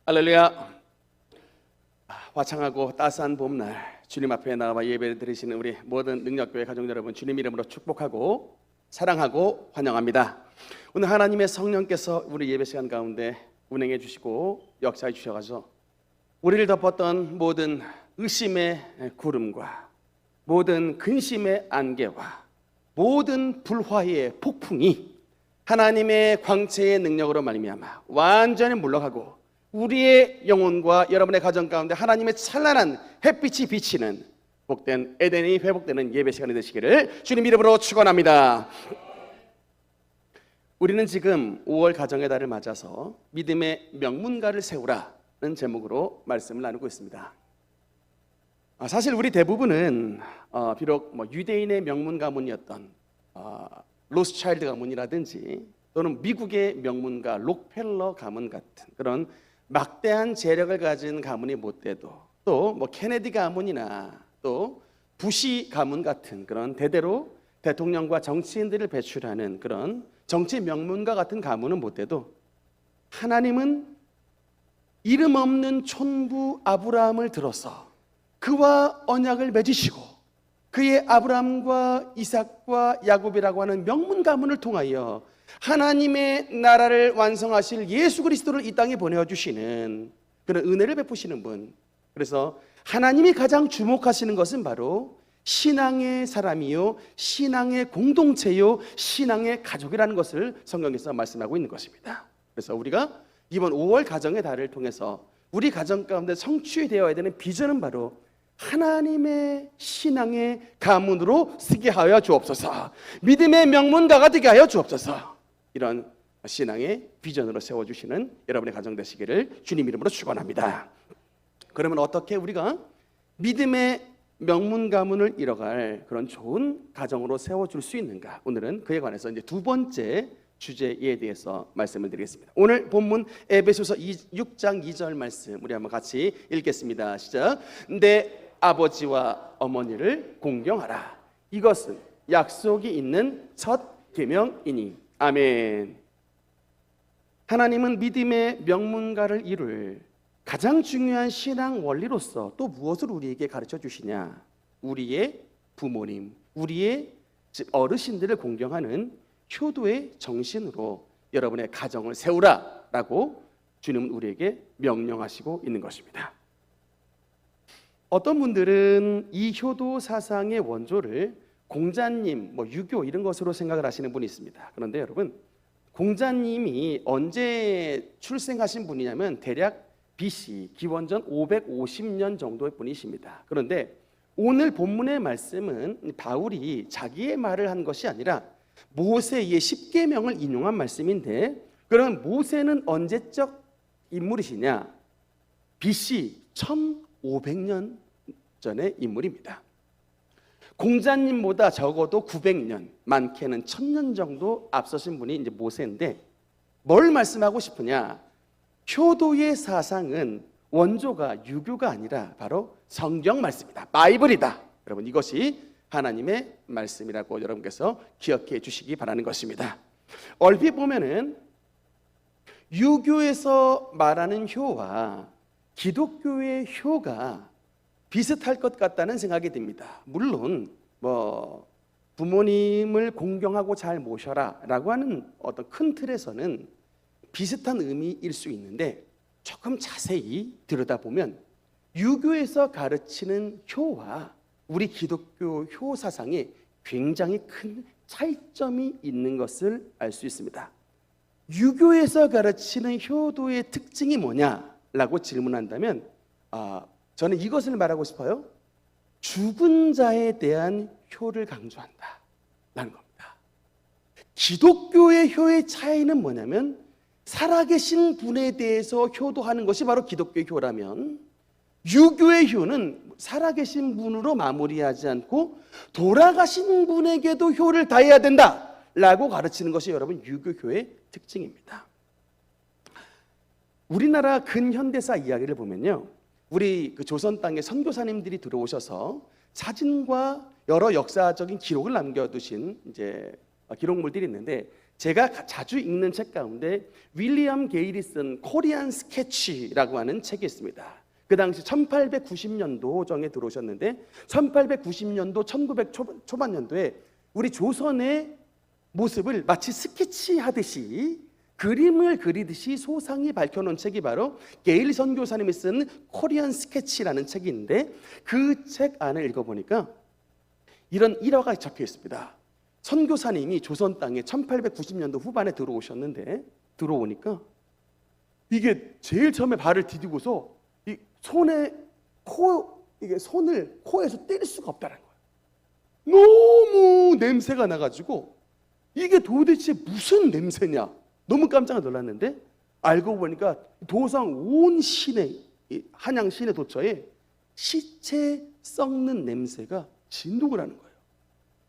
할렐루야. 화창하고 따스한 봄날 주님 앞에 나와 예배를 드리시는 우리 모든 능력교회 가족 여러분, 주님 이름으로 축복하고 사랑하고 환영합니다. 오늘 하나님의 성령께서 우리 예배 시간 가운데 운행해 주시고 역사해 주셔서 우리를 덮었던 모든 의심의 구름과 모든 근심의 안개와 모든 불화의 폭풍이 하나님의 광채의 능력으로 말미암아 완전히 물러가고 우리의 영혼과 여러분의 가정 가운데 하나님의 찬란한 햇빛이 비치는 복된 에덴이 회복되는 예배 시간이 되시기를 주님 이름으로 축원합니다. 우리는 지금 5월 가정의 달을 맞아서 믿음의 명문가를 세우라는 제목으로 말씀을 나누고 있습니다. 사실 우리 대부분은 비록 유대인의 명문 가문이었던 로스차일드 가문이라든지 또는 미국의 명문가 록펠러 가문 같은 그런 막대한 재력을 가진 가문이 못 돼도 또 케네디 가문이나 또 부시 가문 같은 그런 대대로 대통령과 정치인들을 배출하는 그런 정치 명문가 같은 가문은 못 돼도 하나님은 이름 없는 촌부 아브라함을 들어서 그와 언약을 맺으시고 그의 아브라함과 이삭과 야곱이라고 하는 명문 가문을 통하여 하나님의 나라를 완성하실 예수 그리스도를 이 땅에 보내주시는 그런 은혜를 베푸시는 분. 그래서 하나님이 가장 주목하시는 것은 바로 신앙의 사람이요, 신앙의 공동체요, 신앙의 가족이라는 것을 성경에서 말씀하고 있는 것입니다. 그래서 우리가 이번 5월 가정의 달을 통해서 우리 가정 가운데 성취되어야 되는 비전은 바로 하나님의 신앙의 가문으로 쓰게 하여 주옵소서. 믿음의 명문가가 되게 하여 주옵소서. 이런 신앙의 비전으로 세워주시는 여러분의 가정 되시기를 주님 이름으로 축원합니다. 그러면 어떻게 우리가 믿음의 명문 가문을 이뤄갈 그런 좋은 가정으로 세워줄 수 있는가? 오늘은 그에 관해서 이제 두 번째 주제에 대해서 말씀을 드리겠습니다. 오늘 본문 에베소서 6장 2절 말씀 우리 한번 같이 읽겠습니다. 시작. 내 아버지와 어머니를 공경하라. 이것은 약속이 있는 첫 계명이니. 아멘. 하나님은 믿음의 명문가를 이룰 가장 중요한 신앙 원리로서 또 무엇을 우리에게 가르쳐 주시냐? 우리의 부모님, 우리의 어르신들을 공경하는 효도의 정신으로 여러분의 가정을 세우라라고 주님은 우리에게 명령하시고 있는 것입니다. 어떤 분들은 이 효도 사상의 원조를 공자님, 유교 이런 것으로 생각을 하시는 분이 있습니다. 그런데 여러분, 공자님이 언제 출생하신 분이냐면 대략 BC, 기원전 550년 정도의 분이십니다. 그런데 오늘 본문의 말씀은 바울이 자기의 말을 한 것이 아니라 모세의 10계명을 인용한 말씀인데, 그러면 모세는 언제적 인물이시냐? BC 1500년 전의 인물입니다. 공자님보다 적어도 900년, 많게는 1000년 정도 앞서신 분이 이제 모세인데, 뭘 말씀하고 싶으냐? 효도의 사상은 원조가 유교가 아니라 바로 성경 말씀이다. 바이블이다. 여러분, 이것이 하나님의 말씀이라고 여러분께서 기억해 주시기 바라는 것입니다. 얼핏 보면은 유교에서 말하는 효와 기독교의 효가 비슷할 것 같다는 생각이 듭니다. 물론 부모님을 공경하고 잘 모셔라 라고 하는 어떤 큰 틀에서는 비슷한 의미일 수 있는데, 조금 자세히 들여다보면 유교에서 가르치는 효와 우리 기독교 효 사상에 굉장히 큰 차이점이 있는 것을 알 수 있습니다. 유교에서 가르치는 효도의 특징이 뭐냐라고 질문한다면 저는 이것을 말하고 싶어요. 죽은 자에 대한 효를 강조한다라는 겁니다. 기독교의 효의 차이는 뭐냐면 살아계신 분에 대해서 효도하는 것이 바로 기독교의 효라면, 유교의 효는 살아계신 분으로 마무리하지 않고 돌아가신 분에게도 효를 다해야 된다라고 가르치는 것이 여러분 유교교의 특징입니다. 우리나라 근현대사 이야기를 보면요, 우리 조선 땅에 선교사님들이 들어오셔서 사진과 여러 역사적인 기록을 남겨두신 이제 기록물들이 있는데, 제가 자주 읽는 책 가운데 윌리엄 게일이 쓴 코리안 스케치라고 하는 책이 있습니다. 그 당시 1890년도 정에 들어오셨는데 1890년도 1900 초반년도에 우리 조선의 모습을 마치 스케치하듯이 그림을 그리듯이 소상히 밝혀놓은 책이 바로 게일 선교사님이 쓴 코리안 스케치라는 책이 있는데 그 책 안을 읽어보니까 이런 일화가 적혀 있습니다. 선교사님이 조선 땅에 1890년도 후반에 들어오니까 이게 제일 처음에 발을 디디고서 이 손을 코에서 뗄 수가 없다는 거예요. 너무 냄새가 나가지고 이게 도대체 무슨 냄새냐? 너무 깜짝 놀랐는데 알고 보니까 도성 온 시내, 한양 시내 도처에 시체 썩는 냄새가 진동을 하는 거예요.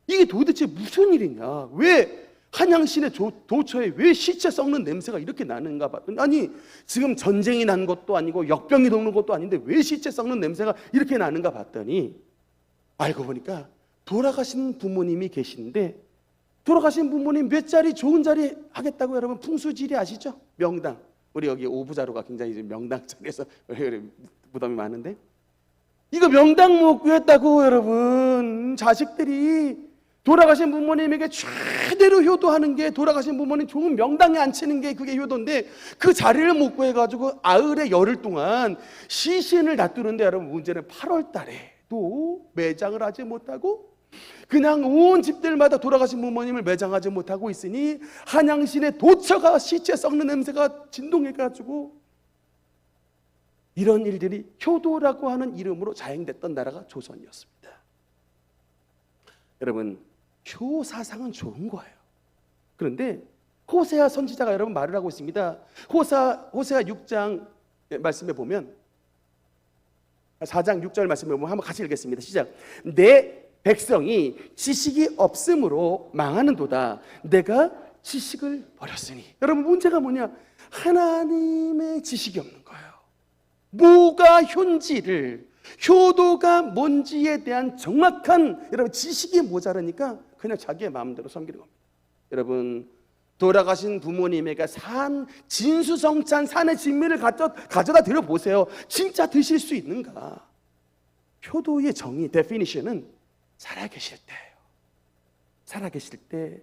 이게 도대체 무슨 일이냐? 왜 한양 시내 도처에 왜 시체 썩는 냄새가 이렇게 나는가 봤더니 아니 지금 전쟁이 난 것도 아니고 역병이 도는 것도 아닌데 왜 시체 썩는 냄새가 이렇게 나는가 봤더니 알고 보니까 돌아가신 부모님이 계신데 돌아가신 부모님 몇 자리 좋은 자리 하겠다고 여러분 풍수지리 아시죠? 명당. 우리 여기 오부자로가 굉장히 명당 쪽에서 부담이 많은데 이거 명당 못 구했다고 여러분 자식들이 돌아가신 부모님에게 최대로 효도하는 게 돌아가신 부모님 좋은 명당에 앉히는 게 그게 효도인데 그 자리를 못 구해가지고 아흘에 열흘 동안 시신을 놔두는데 여러분 문제는 8월 달에도 매장을 하지 못하고 그냥 온 집들마다 돌아가신 부모님을 매장하지 못하고 있으니 한양시내 도처가 시체 썩는 냄새가 진동해가지고 이런 일들이 효도라고 하는 이름으로 자행됐던 나라가 조선이었습니다. 여러분 효사상은 좋은 거예요. 그런데 호세아 선지자가 여러분 말을 하고 있습니다. 호세아 6장 말씀에 보면 4장 6절 말씀에 보면 한번 같이 읽겠습니다. 시작. 내 백성이 지식이 없음으로 망하는도다. 내가 지식을 버렸으니. 여러분 문제가 뭐냐? 하나님의 지식이 없는 거예요. 뭐가 효인지를 효도가 뭔지에 대한 정확한 여러분 지식이 모자라니까 그냥 자기의 마음대로 섬기는 겁니다. 여러분 돌아가신 부모님에게 산 진수성찬 산의 진미를 가져다 드려 보세요. 진짜 드실 수 있는가? 효도의 정의 데피니션은 살아계실 때예요. 살아계실 때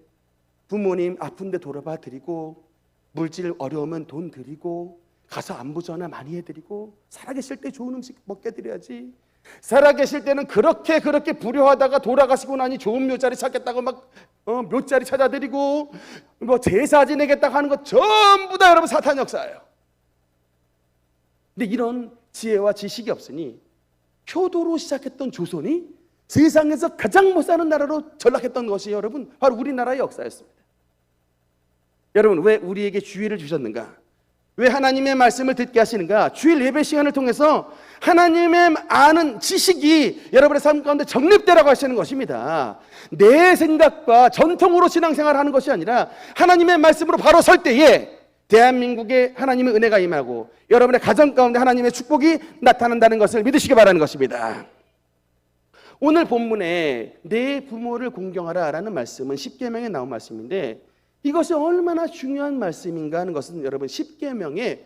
부모님 아픈데 돌아봐 드리고 물질 어려우면 돈 드리고 가서 안부 전화 많이 해드리고 살아계실 때 좋은 음식 먹게 드려야지. 살아계실 때는 그렇게 불효하다가 돌아가시고 나니 좋은 묘자리 찾겠다고 막 묘자리 찾아드리고 뭐 제사 지내겠다고 하는 것 전부 다 여러분 사탄 역사예요. 근데 이런 지혜와 지식이 없으니 효도로 시작했던 조선이 세상에서 가장 못 사는 나라로 전락했던 것이 여러분 바로 우리나라의 역사였습니다. 여러분 왜 우리에게 주의를 주셨는가? 왜 하나님의 말씀을 듣게 하시는가? 주일 예배 시간을 통해서 하나님의 아는 지식이 여러분의 삶 가운데 정립되라고 하시는 것입니다. 내 생각과 전통으로 신앙생활을 하는 것이 아니라 하나님의 말씀으로 바로 설 때에 대한민국에 하나님의 은혜가 임하고 여러분의 가정 가운데 하나님의 축복이 나타난다는 것을 믿으시기 바라는 것입니다. 오늘 본문에 내 부모를 공경하라 라는 말씀은 십계명에 나온 말씀인데 이것이 얼마나 중요한 말씀인가 하는 것은 여러분 십계명의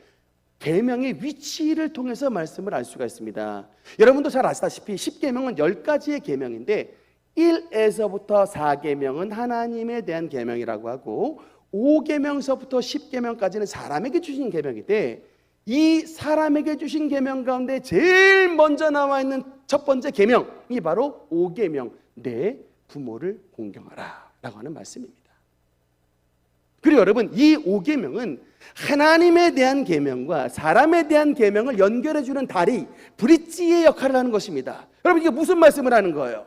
계명의 위치를 통해서 말씀을 알 수가 있습니다. 여러분도 잘 아시다시피 십계명은 10가지의 계명인데 1에서부터 4계명은 하나님에 대한 계명이라고 하고 5계명서부터 10계명까지는 사람에게 주신 계명인데 이 사람에게 주신 계명 가운데 제일 먼저 나와 있는 첫 번째 계명이 바로 5계명 내 부모를 공경하라 라고 하는 말씀입니다. 그리고 여러분 이 5계명은 하나님에 대한 계명과 사람에 대한 계명을 연결해주는 다리 브릿지의 역할을 하는 것입니다. 여러분 이게 무슨 말씀을 하는 거예요?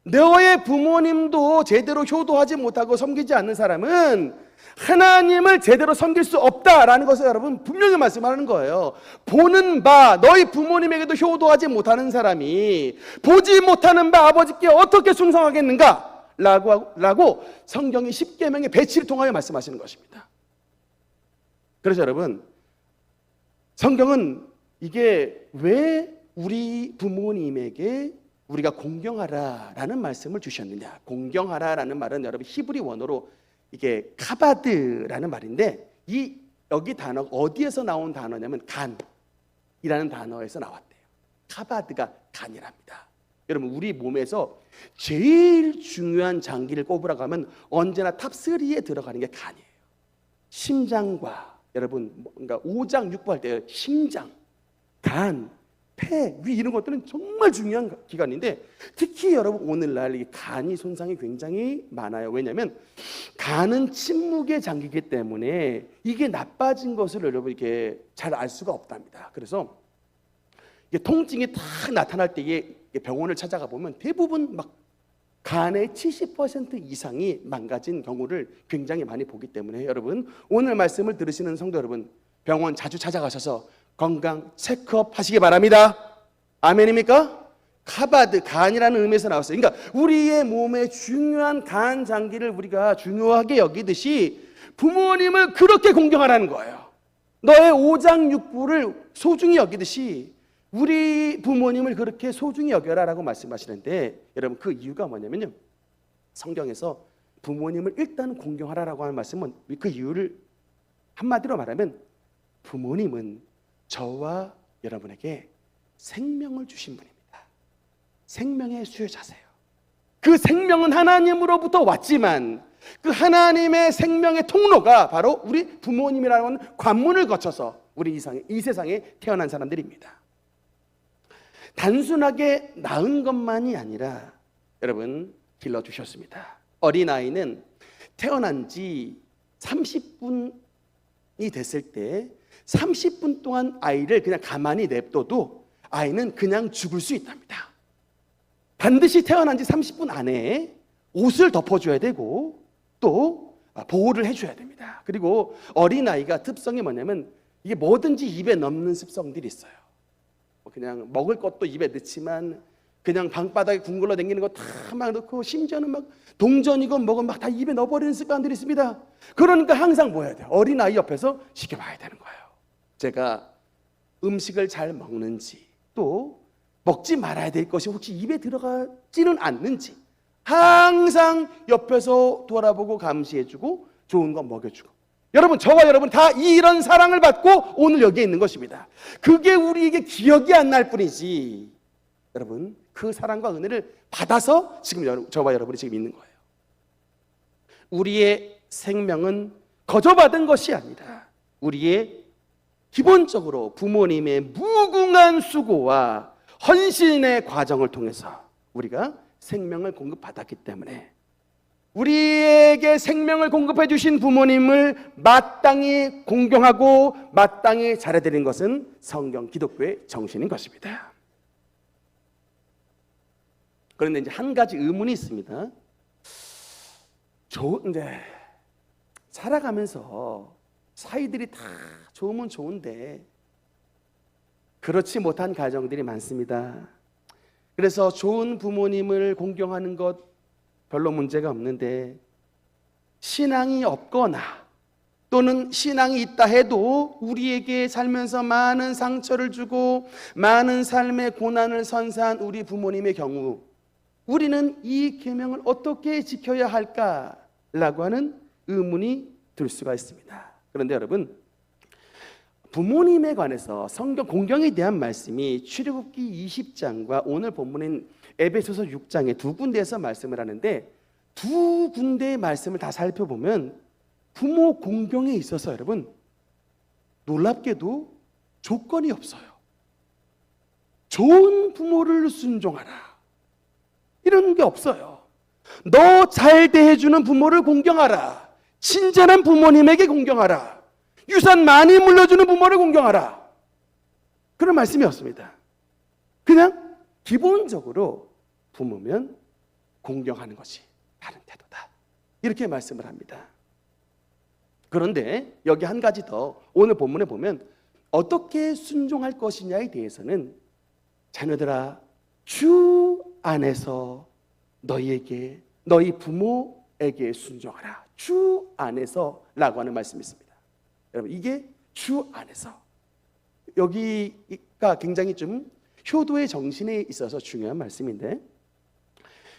너의 부모님도 제대로 효도하지 못하고 섬기지 않는 사람은 하나님을 제대로 섬길 수 없다라는 것을 여러분 분명히 말씀하는 거예요. 보는 바 너희 부모님에게도 효도하지 못하는 사람이 보지 못하는 바 아버지께 어떻게 충성하겠는가? 라고 성경이 십계명의 배치를 통하여 말씀하시는 것입니다. 그래서 여러분 성경은 이게 왜 우리 부모님에게 우리가 공경하라라는 말씀을 주셨느냐? 공경하라라는 말은 여러분 히브리 원어로 이게 카바드라는 말인데 여기 단어가 어디에서 나온 단어냐면 간이라는 단어에서 나왔대요. 카바드가 간이랍니다. 여러분, 우리 몸에서 제일 중요한 장기를 꼽으라고 하면 언제나 탑3에 들어가는 게 간이에요. 심장과 여러분, 그러니까 오장육부 할 때 심장, 간, 폐, 위 이런 것들은 정말 중요한 기관인데 특히 여러분 오늘날 이 간이 손상이 굉장히 많아요. 왜냐하면 간은 침묵의 장기이기 때문에 이게 나빠진 것을 여러분 이렇게 잘 알 수가 없답니다. 그래서 이게 통증이 딱 나타날 때에 병원을 찾아가 보면 대부분 막 간의 70% 이상이 망가진 경우를 굉장히 많이 보기 때문에 여러분 오늘 말씀을 들으시는 성도 여러분 병원 자주 찾아가셔서 건강 체크업 하시기 바랍니다. 아멘입니까? 카바드, 간이라는 의미에서 나왔어요. 그러니까 우리의 몸의 중요한 간 장기를 우리가 중요하게 여기듯이 부모님을 그렇게 공경하라는 거예요. 너의 오장육부를 소중히 여기듯이 우리 부모님을 그렇게 소중히 여겨라라고 말씀하시는데 여러분 그 이유가 뭐냐면요, 성경에서 부모님을 일단 공경하라라고 하는 말씀은 그 이유를 한마디로 말하면 부모님은 저와 여러분에게 생명을 주신 분입니다. 생명의 수요자세요. 그 생명은 하나님으로부터 왔지만 그 하나님의 생명의 통로가 바로 우리 부모님이라는 하는 관문을 거쳐서 우리 이 세상에 태어난 사람들입니다. 단순하게 낳은 것만이 아니라 여러분 길러주셨습니다. 어린아이는 태어난 지 30분이 됐을 때 30분 동안 아이를 그냥 가만히 냅둬도 아이는 그냥 죽을 수 있답니다. 반드시 태어난 지 30분 안에 옷을 덮어줘야 되고 또 보호를 해줘야 됩니다. 그리고 어린아이가 특성이 뭐냐면 이게 뭐든지 입에 넣는 습성들이 있어요. 그냥 먹을 것도 입에 넣지만 그냥 방바닥에 궁글러 댕기는 거 다 막 넣고 심지어는 막 동전이건 뭐건 막 다 입에 넣어버리는 습관들이 있습니다. 그러니까 항상 뭐 해야 돼요? 어린아이 옆에서 지켜봐야 되는 거예요. 제가 음식을 잘 먹는지 또 먹지 말아야 될 것이 혹시 입에 들어가지는 않는지 항상 옆에서 돌아보고 감시해주고 좋은 거 먹여주고 여러분 저와 여러분 다 이런 사랑을 받고 오늘 여기에 있는 것입니다. 그게 우리에게 기억이 안 날 뿐이지 여러분 그 사랑과 은혜를 받아서 지금 저와 여러분이 지금 있는 거예요. 우리의 생명은 거저받은 것이 아니라 우리의 기본적으로 부모님의 무궁한 수고와 헌신의 과정을 통해서 우리가 생명을 공급받았기 때문에 우리에게 생명을 공급해 주신 부모님을 마땅히 공경하고 마땅히 잘해드리는 것은 성경 기독교의 정신인 것입니다. 그런데 이제 한 가지 의문이 있습니다. 이제 살아가면서 사이들이 다 좋으면 좋은데 그렇지 못한 가정들이 많습니다. 그래서 좋은 부모님을 공경하는 것 별로 문제가 없는데 신앙이 없거나 또는 신앙이 있다 해도 우리에게 살면서 많은 상처를 주고 많은 삶의 고난을 선사한 우리 부모님의 경우 우리는 이 계명을 어떻게 지켜야 할까라고 하는 의문이 들 수가 있습니다. 그런데 여러분 부모님에 관해서 성경 공경에 대한 말씀이 출애굽기 20장과 오늘 본문인 에베소서 6장에 두 군데에서 말씀을 하는데 두 군데의 말씀을 다 살펴보면 부모 공경에 있어서 여러분 놀랍게도 조건이 없어요. 좋은 부모를 순종하라 이런 게 없어요. 너 잘 대해주는 부모를 공경하라. 친절한 부모님에게 공경하라. 유산 많이 물려주는 부모를 공경하라. 그런 말씀이 없습니다. 그냥 기본적으로 부모면 공경하는 것이 바른 태도다. 이렇게 말씀을 합니다. 그런데 여기 한 가지 더 오늘 본문에 보면 어떻게 순종할 것이냐에 대해서는 자녀들아 주 안에서 너희 부모에게 순종하라. 주 안에서라고 하는 말씀이 있습니다. 여러분 이게 주 안에서 여기가 굉장히 좀 효도의 정신에 있어서 중요한 말씀인데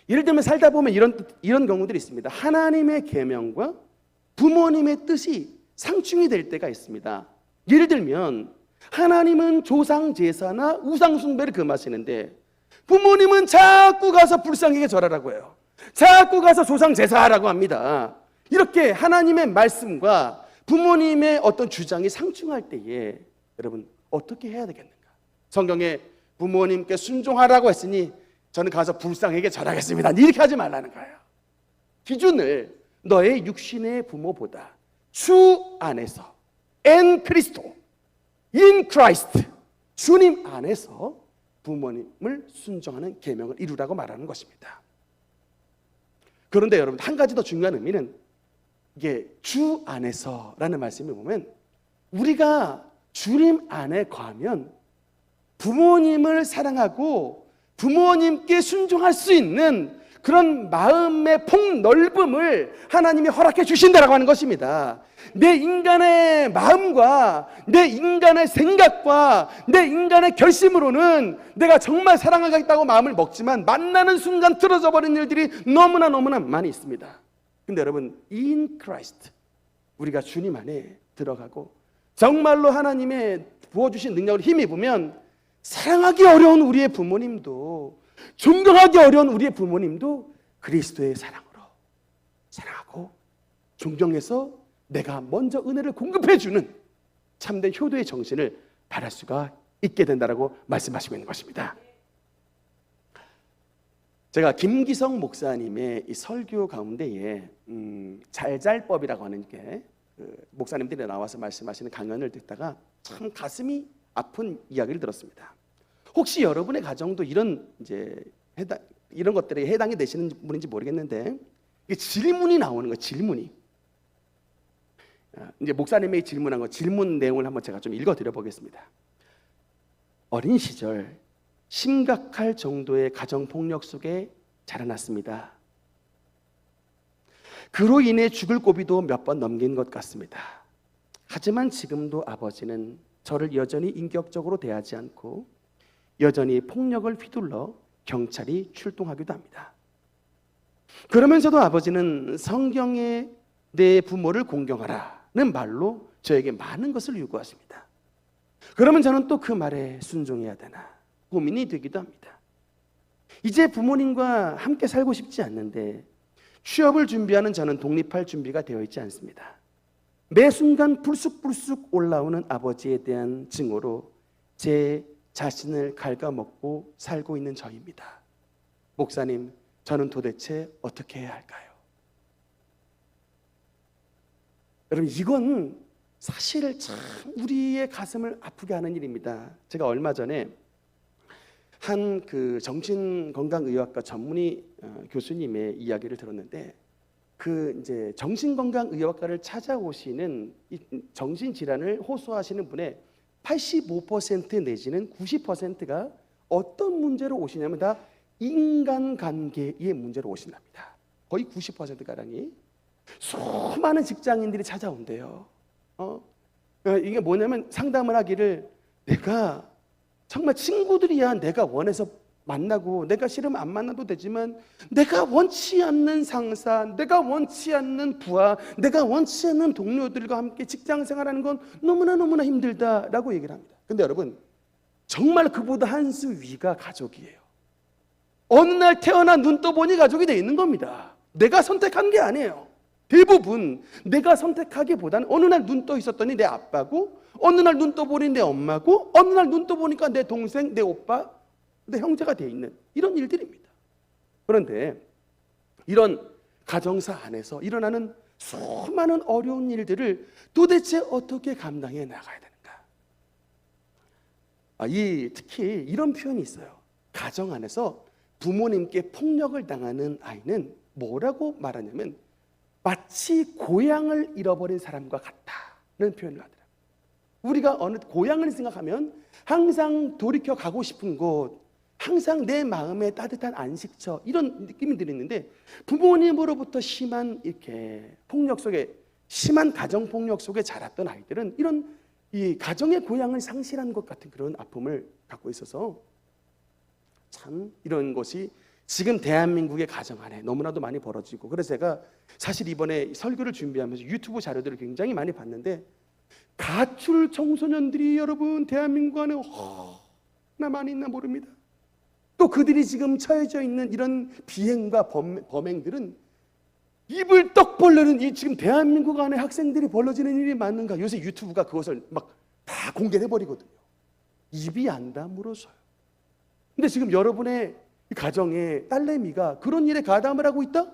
예를 들면 살다 보면 이런 경우들이 있습니다. 하나님의 계명과 부모님의 뜻이 상충이 될 때가 있습니다. 예를 들면 하나님은 조상 제사나 우상 숭배를 금하시는데 부모님은 자꾸 가서 불쌍하게 절하라고 해요. 자꾸 가서 조상 제사하라고 합니다. 이렇게 하나님의 말씀과 부모님의 어떤 주장이 상충할 때에 여러분 어떻게 해야 되겠는가? 성경에 부모님께 순종하라고 했으니 저는 가서 불쌍하게 절하겠습니다. 이렇게 하지 말라는 거예요. 기준을 너의 육신의 부모보다 주 안에서 엔 크리스토 인 크라이스트 주님 안에서 부모님을 순종하는 계명을 이루라고 말하는 것입니다. 그런데 여러분 한 가지 더 중요한 의미는 이게 주 안에서라는 말씀을 보면 우리가 주님 안에 거하면 부모님을 사랑하고 부모님께 순종할 수 있는 그런 마음의 폭넓음을 하나님이 허락해 주신다라고 하는 것입니다. 내 인간의 마음과 내 인간의 생각과 내 인간의 결심으로는 내가 정말 사랑하겠다고 마음을 먹지만 만나는 순간 틀어져 버린 일들이 너무나 많이 있습니다. 근데 여러분 in Christ 우리가 주님 안에 들어가고 정말로 하나님의 부어주신 능력을 힘입으면 사랑하기 어려운 우리의 부모님도 존경하기 어려운 우리의 부모님도 그리스도의 사랑으로 사랑하고 존경해서 내가 먼저 은혜를 공급해 주는 참된 효도의 정신을 바랄 수가 있게 된다라고 말씀하시고 있는 것입니다. 제가 김기성 목사님의 이 설교 가운데에 잘잘법이라고 하는 게 목사님들이 나와서 말씀하시는 강연을 듣다가 참 가슴이 아픈 이야기를 들었습니다. 혹시 여러분의 가정도 이런 것들에 해당이 되시는 분인지 모르겠는데 질문이 나오는 거예요. 질문이. 이제 목사님이 질문한 거 질문 내용을 한번 제가 좀 읽어드려 보겠습니다. 어린 시절 심각할 정도의 가정 폭력 속에 자라났습니다. 그로 인해 죽을 고비도 몇 번 넘긴 것 같습니다. 하지만 지금도 아버지는 저를 여전히 인격적으로 대하지 않고 여전히 폭력을 휘둘러 경찰이 출동하기도 합니다. 그러면서도 아버지는 성경에 내 부모를 공경하라는 말로 저에게 많은 것을 요구하십니다. 그러면 저는 또 그 말에 순종해야 되나 고민이 되기도 합니다. 이제 부모님과 함께 살고 싶지 않는데 취업을 준비하는 저는 독립할 준비가 되어 있지 않습니다. 매 순간 불쑥불쑥 올라오는 아버지에 대한 증오로 제 자신을 갉아먹고 살고 있는 저입니다. 목사님, 저는 도대체 어떻게 해야 할까요? 여러분, 이건 사실 참 우리의 가슴을 아프게 하는 일입니다. 제가 얼마 전에 한 그 정신건강의학과 전문의 교수님의 이야기를 들었는데 이제 정신건강의학과를 찾아오시는 정신질환을 호소하시는 분의 85% 내지는 90%가 어떤 문제로 오시냐면 다 인간관계의 문제로 오신답니다. 거의 90%가량이 수많은 직장인들이 찾아온대요. 이게 뭐냐면 상담을 하기를 내가 정말 친구들이야 내가 원해서 만나고 내가 싫으면 안 만나도 되지만 내가 원치 않는 상사, 내가 원치 않는 부하, 내가 원치 않는 동료들과 함께 직장 생활하는 건 너무나 힘들다라고 얘기를 합니다. 근데 여러분 정말 그보다 한 수 위가 가족이에요. 어느 날 태어나 눈 떠보니 가족이 돼 있는 겁니다. 내가 선택한 게 아니에요. 대부분 내가 선택하기보다는 어느 날 눈 떠 있었더니 내 아빠고 어느 날 눈 떠보니 내 엄마고 어느 날 눈 떠보니까 내 동생, 내 오빠, 내 형제가 돼 있는 이런 일들입니다. 그런데 이런 가정사 안에서 일어나는 수많은 어려운 일들을 도대체 어떻게 감당해 나가야 되는가? 특히 이런 표현이 있어요. 가정 안에서 부모님께 폭력을 당하는 아이는 뭐라고 말하냐면 마치 고향을 잃어버린 사람과 같다는 표현을 하더라고요. 우리가 어느 고향을 생각하면 항상 돌이켜 가고 싶은 곳, 항상 내 마음에 따뜻한 안식처 이런 느낌이 드는데 부모님으로부터 심한 이렇게 폭력 속에 심한 가정 폭력 속에 자랐던 아이들은 이런 이 가정의 고향을 상실한 것 같은 그런 아픔을 갖고 있어서 참 이런 것이 지금 대한민국의 가정 안에 너무나도 많이 벌어지고, 그래서 제가 사실 이번에 설교를 준비하면서 유튜브 자료들을 굉장히 많이 봤는데, 가출 청소년들이 여러분 대한민국 안에 얼마나 많이 있나 모릅니다. 또 그들이 지금 처해져 있는 이런 비행과 범행들은 입을 떡 벌려는 이 지금 대한민국 안에 학생들이 벌어지는 일이 맞는가? 요새 유튜브가 그것을 막 다 공개해버리거든요. 입이 안 다물어서요. 근데 지금 여러분의 가정에 딸내미가 그런 일에 가담을 하고 있다?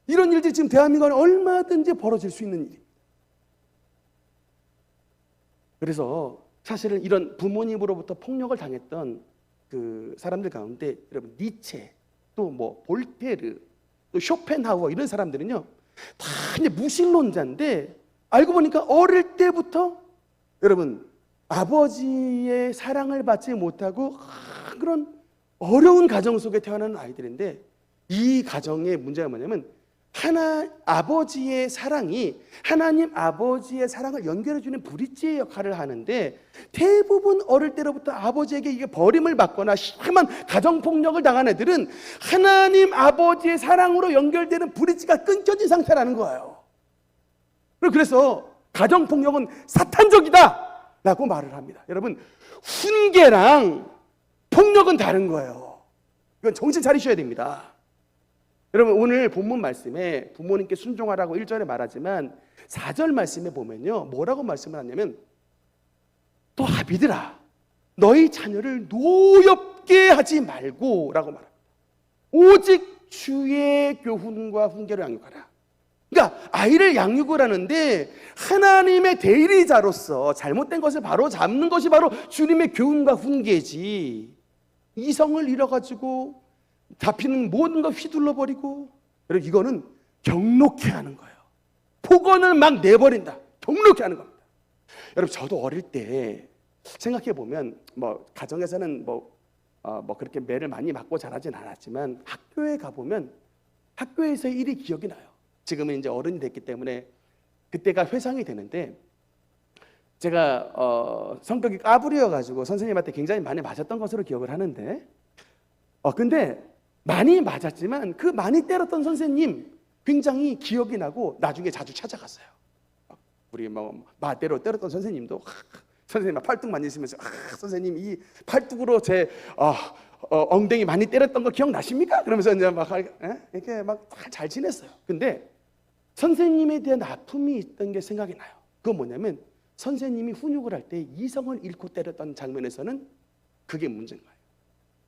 이런 일들이 지금 대한민국 안에 얼마든지 벌어질 수 있는 일입니다. 그래서 사실은 이런 부모님으로부터 폭력을 당했던 그 사람들 가운데 여러분 니체, 또 뭐 볼테르, 또 쇼펜하우어 이런 사람들은요 다 이제 무신론자인데, 알고 보니까 어릴 때부터 여러분 아버지의 사랑을 받지 못하고 그런 어려운 가정 속에 태어나는 아이들인데, 이 가정의 문제가 뭐냐면 아버지의 사랑이 하나님 아버지의 사랑을 연결해주는 브릿지의 역할을 하는데, 대부분 어릴 때로부터 아버지에게 이게 버림을 받거나 심한 가정폭력을 당한 애들은 하나님 아버지의 사랑으로 연결되는 브릿지가 끊겨진 상태라는 거예요. 그래서 가정폭력은 사탄적이다 라고 말을 합니다. 여러분, 훈계랑 폭력은 다른 거예요. 이건 정신 차리셔야 됩니다. 여러분, 오늘 본문 말씀에 부모님께 순종하라고 1절에 말하지만 4절 말씀에 보면요 뭐라고 말씀을 하냐면, 또 아비들아 너희 자녀를 노엽게 하지 말고 라고 말합니다. 오직 주의 교훈과 훈계를 양육하라. 그러니까 아이를 양육을 하는데 하나님의 대리자로서 잘못된 것을 바로 잡는 것이 바로 주님의 교훈과 훈계지, 이성을 잃어가지고 잡히는 모든 걸 휘둘러 버리고, 여러분 이거는 경록해 하는 거예요. 폭언을 막 내버린다, 경록해 하는 겁니다. 여러분 저도 어릴 때 생각해 보면 뭐 가정에서는 뭐 그렇게 매를 많이 맞고 자라진 않았지만 학교에 가보면 학교에서의 일이 기억이 나요. 지금은 이제 어른이 됐기 때문에 그때가 회상이 되는데, 제가 성격이 까불이어가지고 선생님한테 굉장히 많이 맞았던 것으로 기억을 하는데, 근데 많이 맞았지만 그 많이 때렸던 선생님 굉장히 기억이 나고 나중에 자주 찾아갔어요. 우리 뭐 마대로 때렸던 선생님도 선생님 팔뚝 만지시면서 선생님 이 팔뚝으로 제 엉덩이 많이 때렸던 거 기억나십니까? 그러면서 이제 막 이렇게 막 잘 지냈어요. 근데 선생님에 대한 아픔이 있던 게 생각이 나요. 그건 뭐냐면 선생님이 훈육을 할 때 이성을 잃고 때렸던 장면에서는 그게 문제인 거예요.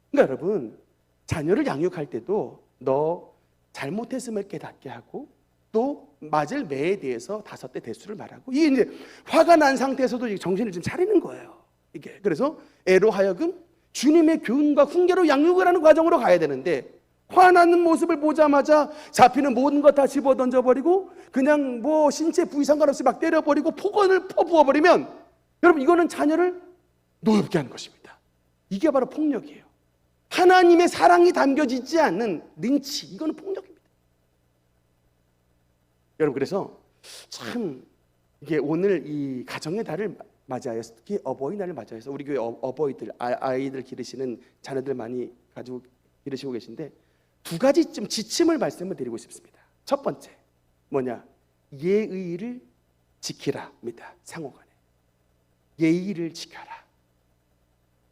그러니까 여러분, 자녀를 양육할 때도 너 잘못했음을 깨닫게 하고, 또 맞을 매에 대해서 5대 대수를 말하고, 이게 이제 화가 난 상태에서도 정신을 좀 차리는 거예요. 이게 그래서 애로 하여금 주님의 교훈과 훈계로 양육을 하는 과정으로 가야 되는데, 화나는 모습을 보자마자 잡히는 모든 것 다 집어 던져버리고 그냥 뭐 신체 부위 상관없이 막 때려버리고 폭언을 퍼부어버리면, 여러분 이거는 자녀를 노엽게 하는 것입니다. 이게 바로 폭력이에요. 하나님의 사랑이 담겨지지 않는 린치, 이거는 폭력입니다. 여러분, 그래서 참 이게 오늘 이 가정의 달을 맞이하여서, 특히 어버이날을 맞이해서 우리 교회 어버이들, 아이들 기르시는 자녀들 많이 가지고 기르시고 계신데, 2가지 좀 지침을 말씀을 드리고 싶습니다. 첫 번째 뭐냐? 예의를 지키라입니다. 상호간에 예의를 지켜라.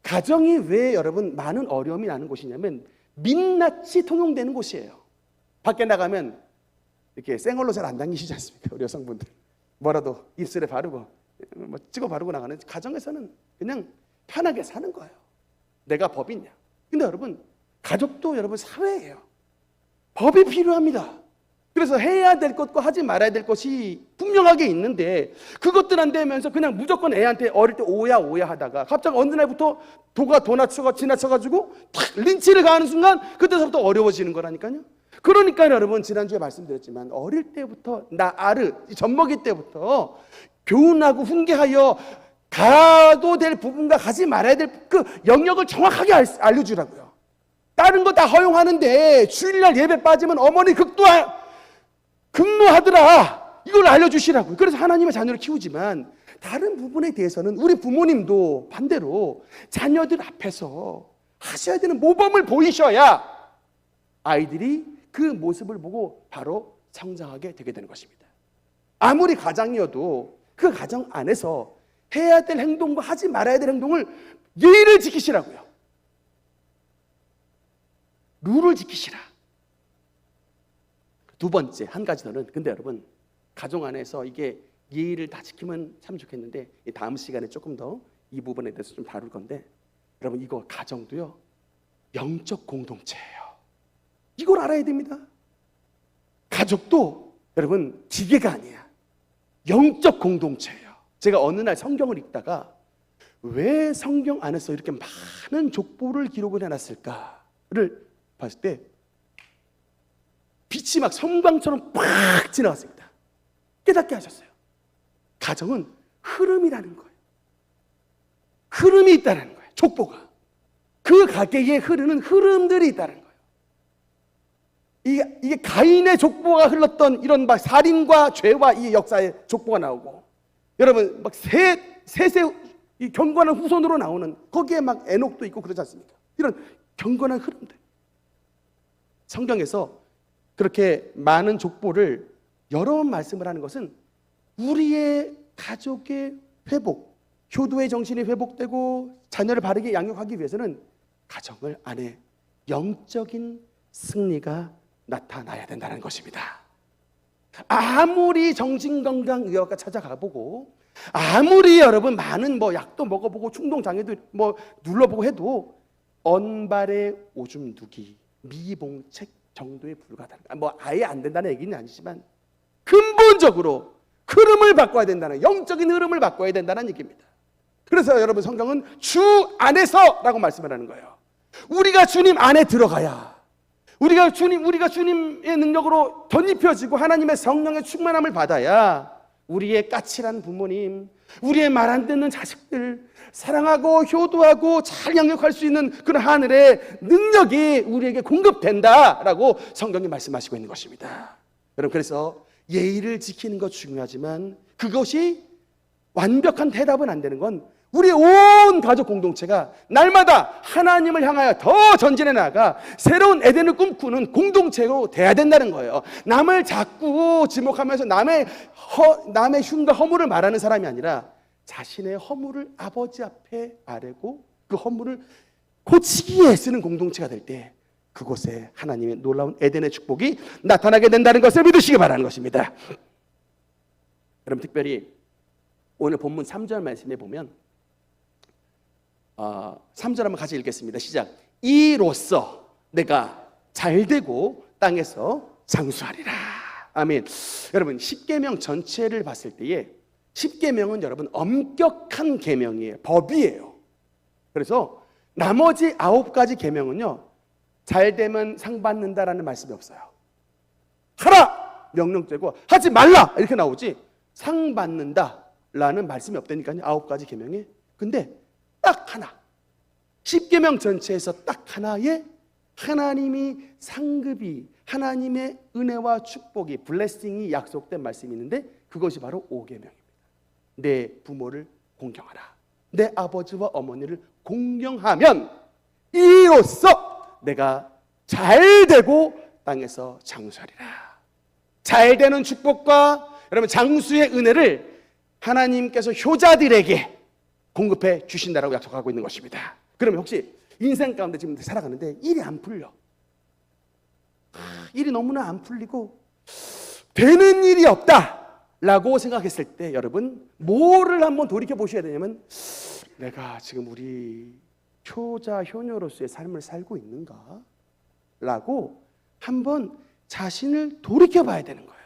가정이 왜 여러분 많은 어려움이 나는 곳이냐면 민낯이 통용되는 곳이에요. 밖에 나가면 이렇게 생얼로 잘 안 당기시지 않습니까? 우리 여성분들 뭐라도 입술에 바르고 뭐 찍어 바르고 나가는, 가정에서는 그냥 편하게 사는 거예요. 내가 법이냐? 근데 여러분, 가족도 여러분 사회예요. 법이 필요합니다. 그래서 해야 될 것과 하지 말아야 될 것이 분명하게 있는데, 그것들 안 되면서 그냥 무조건 애한테 어릴 때 오야 하다가 갑자기 어느 날부터 도가 지나쳐가지고 탁 린치를 가하는 순간, 그때서부터 어려워지는 거라니까요. 그러니까 여러분, 지난주에 말씀드렸지만 어릴 때부터 젖먹이 때부터 교훈하고 훈계하여 가도 될 부분과 가지 말아야 될 그 영역을 정확하게 알려주라고요. 다른 거 다 허용하는데 주일날 예배 빠지면 어머니 극노하더라, 이걸 알려주시라고요. 그래서 하나님의 자녀를 키우지만 다른 부분에 대해서는 우리 부모님도 반대로 자녀들 앞에서 하셔야 되는 모범을 보이셔야 아이들이 그 모습을 보고 바로 성장하게 되게 되는 것입니다. 아무리 가장이어도 그 가정 안에서 해야 될 행동과 하지 말아야 될 행동을 예의를 지키시라고요. 룰을 지키시라. 두 번째, 한 가지 더는, 근데 여러분, 가정 안에서 이게 예의를 다 지키면 참 좋겠는데, 다음 시간에 조금 더 이 부분에 대해서 좀 다룰 건데, 여러분, 이거 가정도요, 영적 공동체예요. 이걸 알아야 됩니다. 가족도 여러분 기계가 아니야. 영적 공동체예요. 제가 어느 날 성경을 읽다가 왜 성경 안에서 이렇게 많은 족보를 기록을 해놨을까를 봤을 때 빛이 막 섬광처럼 팍 지나갔습니다. 깨닫게 하셨어요. 가정은 흐름이라는 거예요. 흐름이 있다는 거예요. 족보가. 그 가게에 흐르는 흐름들이 있다는 거예요. 이게 가인의 족보가 흘렀던 이런 막 살인과 죄와 이 역사의 족보가 나오고, 여러분 막 세세 이 경건한 후손으로 나오는, 거기에 막 에녹도 있고 그러지 않습니까? 이런 경건한 흐름들. 성경에서 그렇게 많은 족보를 여러 번 말씀을 하는 것은 우리의 가족의 회복, 효도의 정신이 회복되고 자녀를 바르게 양육하기 위해서는 가정을 안에 영적인 승리가 나타나야 된다는 것입니다. 아무리 정신건강의학과 찾아가보고, 아무리 여러분 많은 약도 먹어보고 충동장애도 눌러보고 해도 언발의 오줌 누기, 미봉책 정도에 불과하다. 아예 안 된다는 얘기는 아니지만 근본적으로 흐름을 바꿔야 된다는, 영적인 흐름을 바꿔야 된다는 얘기입니다. 그래서 여러분, 성경은 주 안에서라고 말씀을 하는 거예요. 우리가 주님 안에 들어가야, 우리가 주님의 능력으로 덧입혀지고 하나님의 성령의 충만함을 받아야 우리의 까칠한 부모님, 우리의 말 안 듣는 자식들 사랑하고 효도하고 잘 양육할 수 있는 그런 하늘의 능력이 우리에게 공급된다라고 성경이 말씀하시고 있는 것입니다. 여러분, 그래서 예의를 지키는 것 중요하지만 그것이 완벽한 대답은 안 되는 건 우리 온 가족 공동체가 날마다 하나님을 향하여 더 전진해 나가 새로운 에덴을 꿈꾸는 공동체로 돼야 된다는 거예요. 남을 자꾸 지목하면서 남의 흉과 허물을 말하는 사람이 아니라 자신의 허물을 아버지 앞에 아뢰고 그 허물을 고치기에 애쓰는 공동체가 될 때 그곳에 하나님의 놀라운 에덴의 축복이 나타나게 된다는 것을 믿으시기 바라는 것입니다. 여러분, 특별히 오늘 본문 3절 말씀에 보면 3절 한번 같이 읽겠습니다. 시작. 이로써 내가 잘되고 땅에서 장수하리라. 아멘. 여러분, 십계명 전체를 봤을 때에 십계명은 여러분 엄격한 계명이에요. 법이에요. 그래서 나머지 9가지 계명은요, 잘되면 상 받는다라는 말씀이 없어요. 하라 명령되고 하지 말라 이렇게 나오지 상 받는다라는 말씀이 없다니까요. 9가지 계명에. 근데 딱 하나, 십계명 전체에서 딱 하나의 하나님이 상급이, 하나님의 은혜와 축복이, 블레싱이 약속된 말씀이 있는데 그것이 바로 5계명입니다. 내 부모를 공경하라. 내 아버지와 어머니를 공경하면 이로써 내가 잘되고 땅에서 장수하리라. 잘되는 축복과 여러분 장수의 은혜를 하나님께서 효자들에게 공급해 주신다라고 약속하고 있는 것입니다. 그러면 혹시 인생 가운데 지금 살아가는데 일이 안 풀려, 일이 너무나 안 풀리고 되는 일이 없다라고 생각했을 때 여러분 뭐를 한번 돌이켜 보셔야 되냐면, 내가 지금 우리 효자 효녀로서의 삶을 살고 있는가? 라고 한번 자신을 돌이켜 봐야 되는 거예요.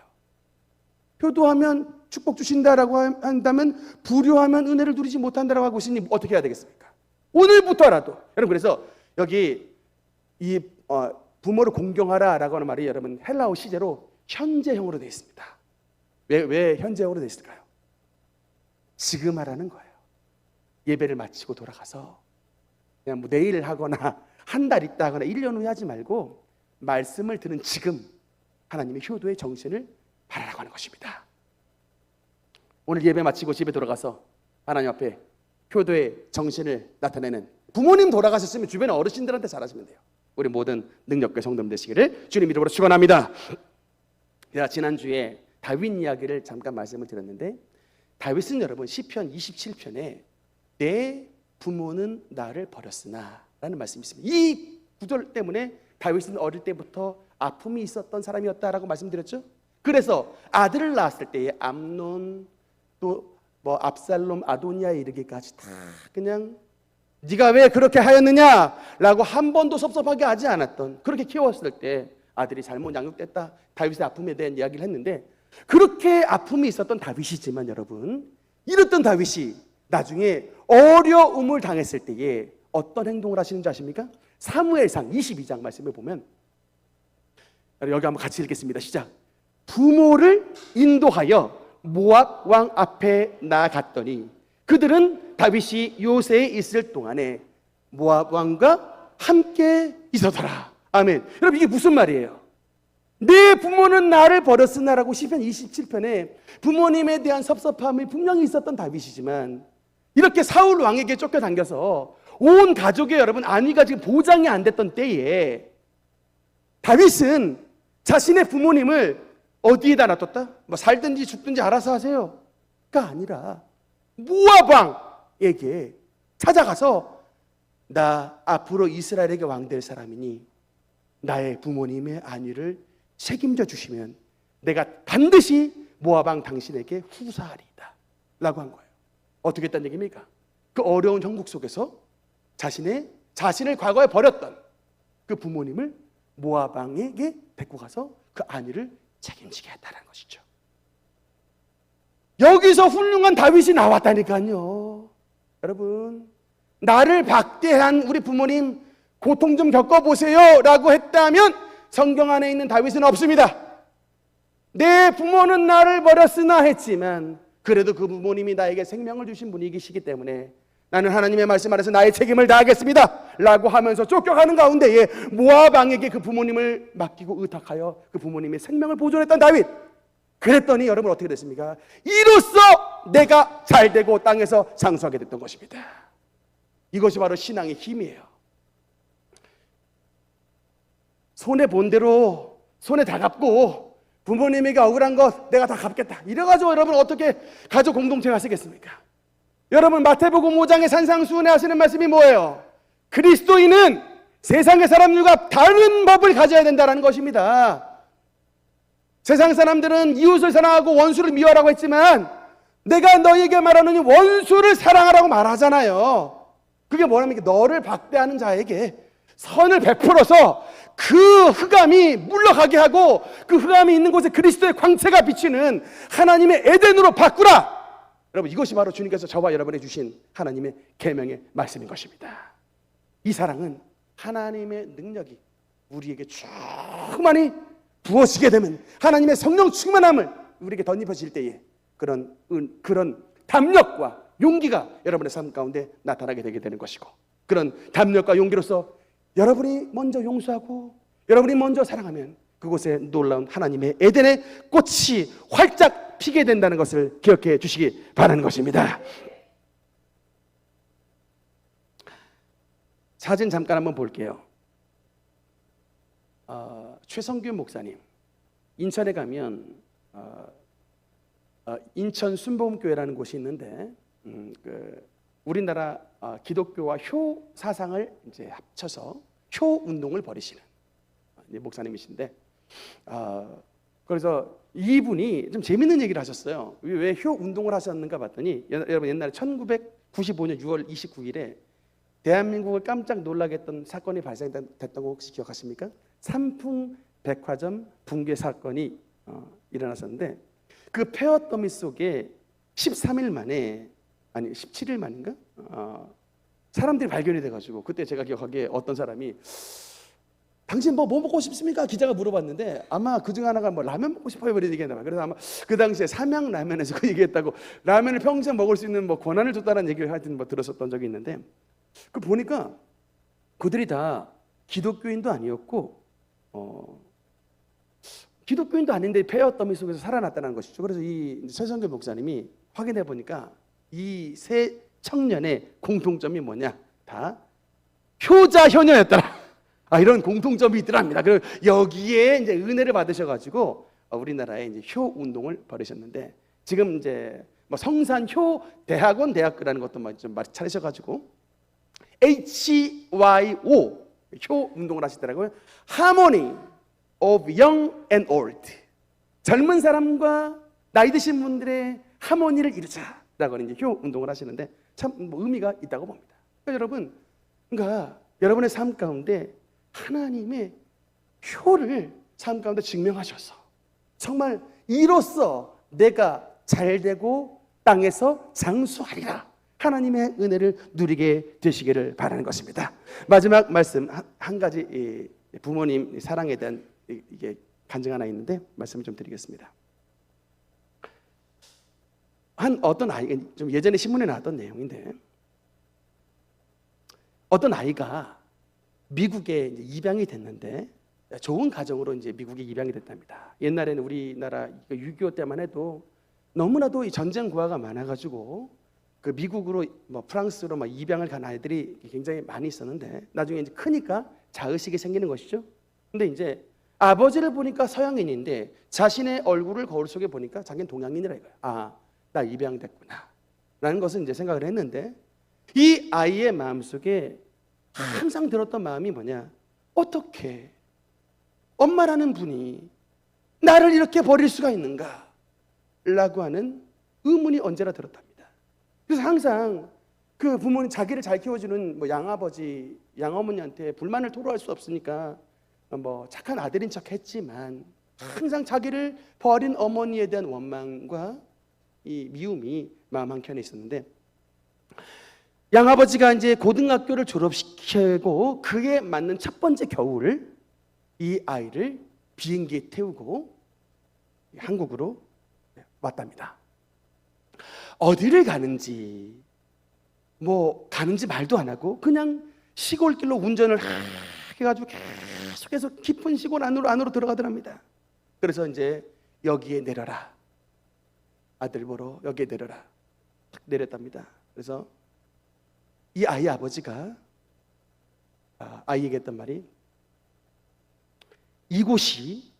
효도하면 축복 주신다라고 한다면 불효하면 은혜를 누리지 못한다라고 하고 있으니 어떻게 해야 되겠습니까? 오늘부터라도. 여러분, 그래서 여기 이 부모를 공경하라라고 하는 말이 여러분 헬라어 시제로 현재형으로 되어 있습니다. 왜 현재형으로 되어 있을까요? 지금 하라는 거예요. 예배를 마치고 돌아가서 그냥 내일 하거나 한 달 있다 하거나 1년 후에 하지 말고 말씀을 들은 지금 하나님의 효도의 정신을 바라라고 하는 것입니다. 오늘 예배 마치고 집에 돌아가서 하나님 앞에 효도의 정신을 나타내는, 부모님 돌아가셨으면 주변의 어르신들한테 잘하시면 돼요. 우리 모든 능력과 성도님 되시기를 주님 이름으로 축원합니다. 제가 지난주에 다윗 이야기를 잠깐 말씀을 드렸는데, 다윗은 여러분 시편 27편에 내 부모는 나를 버렸으나 라는 말씀이 있습니다. 이 구절 때문에 다윗은 어릴 때부터 아픔이 있었던 사람이었다라고 말씀드렸죠. 그래서 아들을 낳았을 때에 암논, 또 뭐 압살롬, 아도니아에 이르기까지 다 그냥 네가 왜 그렇게 하였느냐라고 한 번도 섭섭하게 하지 않았던, 그렇게 키웠을 때 아들이 잘못 양육됐다, 다윗의 아픔에 대한 이야기를 했는데, 그렇게 아픔이 있었던 다윗이지만 여러분, 이랬던 다윗이 나중에 어려움을 당했을 때에 어떤 행동을 하시는지 아십니까? 사무엘상 22장 말씀을 보면, 여기 한번 같이 읽겠습니다. 시작. 부모를 인도하여 모압 왕 앞에 나아갔더니 그들은 다윗이 요새에 있을 동안에 모압 왕과 함께 있었더라. 아멘. 여러분, 이게 무슨 말이에요? 내 부모는 나를 버렸으나라고 시편 27편에 부모님에 대한 섭섭함이 분명히 있었던 다윗이지만, 이렇게 사울 왕에게 쫓겨당겨서 온 가족의 여러분 안위가 지금 보장이 안 됐던 때에 다윗은 자신의 부모님을 어디에다 놔뒀다? 뭐 살든지 죽든지 알아서 하세요 가 아니라 모압 왕에게 찾아가서 나 앞으로 이스라엘에게 왕 될 사람이니 나의 부모님의 안위를 책임져 주시면 내가 반드시 모압 왕 당신에게 후사하리이다 라고 한 거예요. 어떻게 했다는 얘기입니까? 그 어려운 형국 속에서 자신을 과거에 버렸던 그 부모님을 모압 왕에게 데리고 가서 그 안위를 책임지게 했다는 것이죠. 여기서 훌륭한 다윗이 나왔다니까요. 여러분, 나를 박대한 우리 부모님 고통 좀 겪어보세요 라고 했다면 성경 안에 있는 다윗은 없습니다. 내 부모는 나를 버렸으나 했지만 그래도 그 부모님이 나에게 생명을 주신 분이시기 때문에 나는 하나님의 말씀 아래서 나의 책임을 다하겠습니다 라고 하면서 쫓겨가는 가운데에 모압 왕에게 그 부모님을 맡기고 의탁하여 그 부모님의 생명을 보존했던 다윗. 그랬더니 여러분 어떻게 됐습니까? 이로써 내가 잘되고 땅에서 장수하게 됐던 것입니다. 이것이 바로 신앙의 힘이에요. 손에 본 대로 손에 다 갚고 부모님에게 억울한 것 내가 다 갚겠다 이래가지고 여러분 어떻게 가족 공동체가 하시겠습니까? 여러분 마태복음 5장의 산상수훈에 하시는 말씀이 뭐예요? 그리스도인은 세상의 사람들과 다른 법을 가져야 된다는 것입니다. 세상 사람들은 이웃을 사랑하고 원수를 미워하라고 했지만 내가 너희에게 말하노니 원수를 사랑하라고 말하잖아요. 그게 뭐냐면 너를 박대하는 자에게 선을 베풀어서 그 흑암이 물러가게 하고 그 흑암이 있는 곳에 그리스도의 광채가 비치는 하나님의 에덴으로 바꾸라. 여러분, 이것이 바로 주님께서 저와 여러분에게 주신 하나님의 계명의 말씀인 것입니다. 이 사랑은 하나님의 능력이 우리에게 충만히 부어지게 되면 하나님의 성령 충만함을 우리에게 덧입혀질 때에 그런 담력과 용기가 여러분의 삶 가운데 나타나게 되게 되는 것이고, 그런 담력과 용기로서 여러분이 먼저 용서하고 여러분이 먼저 사랑하면 그곳에 놀라운 하나님의 에덴의 꽃이 활짝 피게 된다는 것을 기억해 주시기 바라는 것입니다. 사진 잠깐 한번 볼게요. 최성규 목사님, 인천에 가면 인천 순복음교회라는 곳이 있는데 우리나라 기독교와 효 사상을 이제 합쳐서 효 운동을 벌이시는 목사님이신데, 그래서 이분이 좀 재밌는 얘기를 하셨어요. 왜 효 운동을 하셨는가 봤더니, 여러분 옛날에 1995년 6월 29일에 대한민국을 깜짝 놀라게 했던 사건이 발생됐던 거 혹시 기억하십니까? 삼풍백화점 붕괴 사건이 일어났었는데, 그 폐허 더미 속에 13일 만에, 아니 17일 만인가? 사람들이 발견이 돼가지고, 그때 제가 기억하기에 어떤 사람이 당신 뭐 먹고 싶습니까? 기자가 물어봤는데 아마 그중 하나가 뭐 라면 먹고 싶어요 이런 얘기했나 봐요. 그래서 아마 그 당시에 삼양라면에서 그 얘기했다고, 라면을 평생 먹을 수 있는 뭐 권한을 줬다는 얘기를 하여튼 뭐 들었었던 적이 있는데, 그 보니까 그들이 다 기독교인도 아니었고 기독교인도 아닌데 폐허 더미 속에서 살아났다는 것이죠. 그래서 이 최성규 목사님이 확인해 보니까 이 세 청년의 공통점이 뭐냐? 다 효자 효녀였더라. 이런 공통점이 있더랍니다. 그리고 여기에 이제 은혜를 받으셔가지고 우리나라에 이제 효 운동을 벌이셨는데, 지금 이제 뭐 성산 효 대학원 대학교라는 것도 좀 차리셔가지고 HYO 효 운동을 하시더라고요. Harmony of Young and Old. 젊은 사람과 나이 드신 분들의 하모니를 이루자라고 이제 효 운동을 하시는데 참 뭐 의미가 있다고 봅니다. 그러니까 여러분, 그러니까 여러분의 삶 가운데 하나님의 효를 삶 가운데 증명하셔서 정말 이로써 내가 잘되고 땅에서 장수하리라, 하나님의 은혜를 누리게 되시기를 바라는 것입니다. 마지막 말씀 한 가지, 부모님 사랑에 대한 이게 간증 하나 있는데 말씀을 좀 드리겠습니다. 어떤 아이가, 좀 예전에 신문에 나왔던 내용인데, 어떤 아이가 미국에 이제 입양이 됐는데 좋은 가정으로 이제 미국에 입양이 됐답니다. 옛날에는 우리나라 6.25 때만 해도 너무나도 이 전쟁 고아가 많아가지고 그 미국으로 뭐 프랑스로 막 입양을 간 아이들이 굉장히 많이 있었는데, 나중에 이제 크니까 자의식이 생기는 것이죠. 근데 이제 아버지를 보니까 서양인인데 자신의 얼굴을 거울 속에 보니까 자기는 동양인이라 이거야. 나 입양됐구나 라는 것을 이제 생각을 했는데, 이 아이의 마음속에 항상 들었던 마음이 뭐냐, 어떻게 엄마라는 분이 나를 이렇게 버릴 수가 있는가 라고 하는 의문이 언제나 들었답니다. 그래서 항상 그 부모님, 자기를 잘 키워주는 뭐 양아버지, 양어머니한테 불만을 토로할 수 없으니까 뭐 착한 아들인 척 했지만 항상 자기를 버린 어머니에 대한 원망과 이 미움이 마음 한켠에 있었는데, 양아버지가 이제 고등학교를 졸업시키고 그에 맞는 첫 번째 겨울을 이 아이를 비행기에 태우고 한국으로 왔답니다. 어디를 가는지 말도 안 하고 그냥 시골길로 운전을 해가지고 계속해서 깊은 시골 안으로 들어가더랍니다. 그래서 이제 여기에 내려라, 아들 보러 여기에 내려라, 딱 내렸답니다. 그래서 이 아이 아버지가 아이에게 했던 말이, 이곳이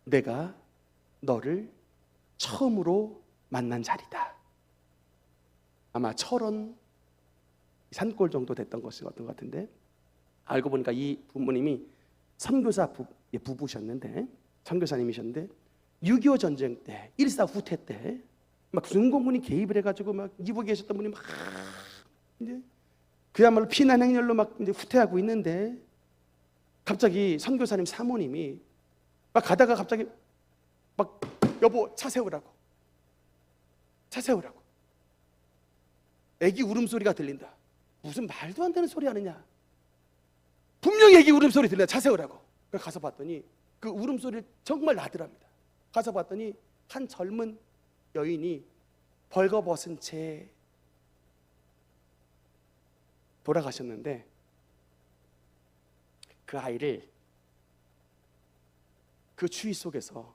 내가 너를 처음으로 만난 자리다. 아마 철원 산골 정도 됐던 것인 것 같은데, 알고 보니까 이 부모님이 선교사 부부셨는데, 선교사님이셨는데 6.25 전쟁 때, 1.4 후퇴 때 막 중공군이 개입을 해가지고 막 이북에 계셨던 분이 막 이제 그야말로 피난 행렬로 막 이제 후퇴하고 있는데, 갑자기 선교사님 사모님이 막 가다가 갑자기 막 여보 차 세우라고, 애기 울음소리가 들린다. 무슨 말도 안 되는 소리 하느냐, 분명히 애기 울음소리 들린다, 차 세우라고. 그래서 가서 봤더니 그 울음소리 정말 나더랍니다. 가서 봤더니 한 젊은 여인이 벌거벗은 채 돌아가셨는데, 그 아이를 그 추위 속에서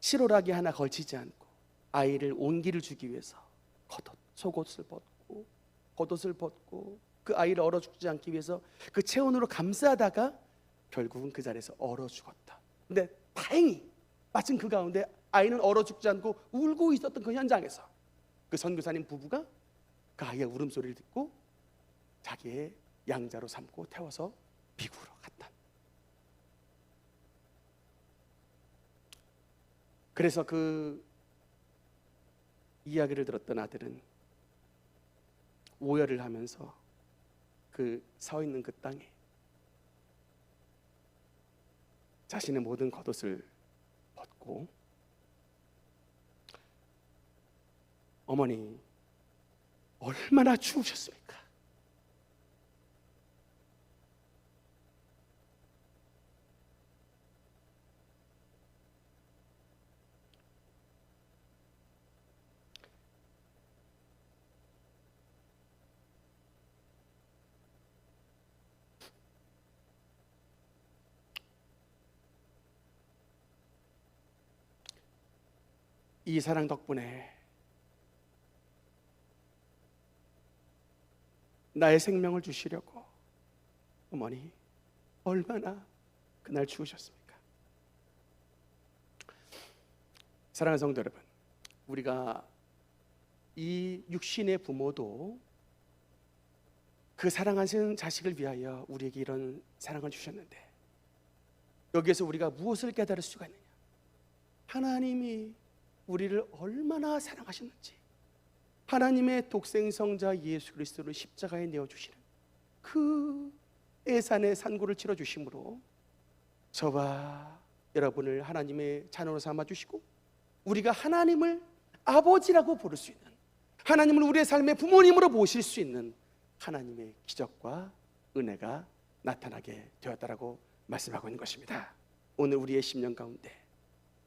실오라기 하나 걸치지 않고 아이를 온기를 주기 위해서 속옷을 벗고 겉옷을 벗고 그 아이를 얼어 죽지 않기 위해서 그 체온으로 감싸다가 결국은 그 자리에서 얼어 죽었다. 근데 다행히 마침 그 가운데 아이는 얼어 죽지 않고 울고 있었던 그 현장에서 그 선교사님 부부가 그 아이의 울음소리를 듣고 자기의 양자로 삼고 태워서 미국으로 갔다. 그래서 그 이야기를 들었던 아들은 오열을 하면서 그 서 있는 그 땅에 자신의 모든 겉옷을 벗고, 어머니 얼마나 추우셨습니까? 이 사랑 덕분에 나의 생명을 주시려고 어머니 얼마나 그날 죽으셨습니까? 사랑하는 성도 여러분, 우리가 이 육신의 부모도 그 사랑하신 자식을 위하여 우리에게 이런 사랑을 주셨는데, 여기에서 우리가 무엇을 깨달을 수가 있느냐? 하나님이 우리를 얼마나 사랑하셨는지, 하나님의 독생성자 예수 그리스도를 십자가에 내어주시는 그 애산의 산고를 치러주심으로 저와 여러분을 하나님의 자녀로 삼아주시고, 우리가 하나님을 아버지라고 부를 수 있는, 하나님을 우리의 삶의 부모님으로 모실 수 있는 하나님의 기적과 은혜가 나타나게 되었다라고 말씀하고 있는 것입니다. 오늘 우리의 심령 가운데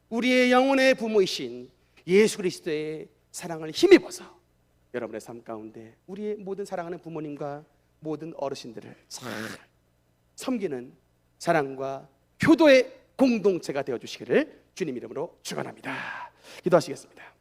우리의 영혼의 부모이신 예수 그리스도의 사랑을 힘입어서 여러분의 삶 가운데 우리의 모든 사랑하는 부모님과 모든 어르신들을 잘 섬기는 사랑과 효도의 공동체가 되어주시기를 주님 이름으로 축원합니다. 기도하시겠습니다.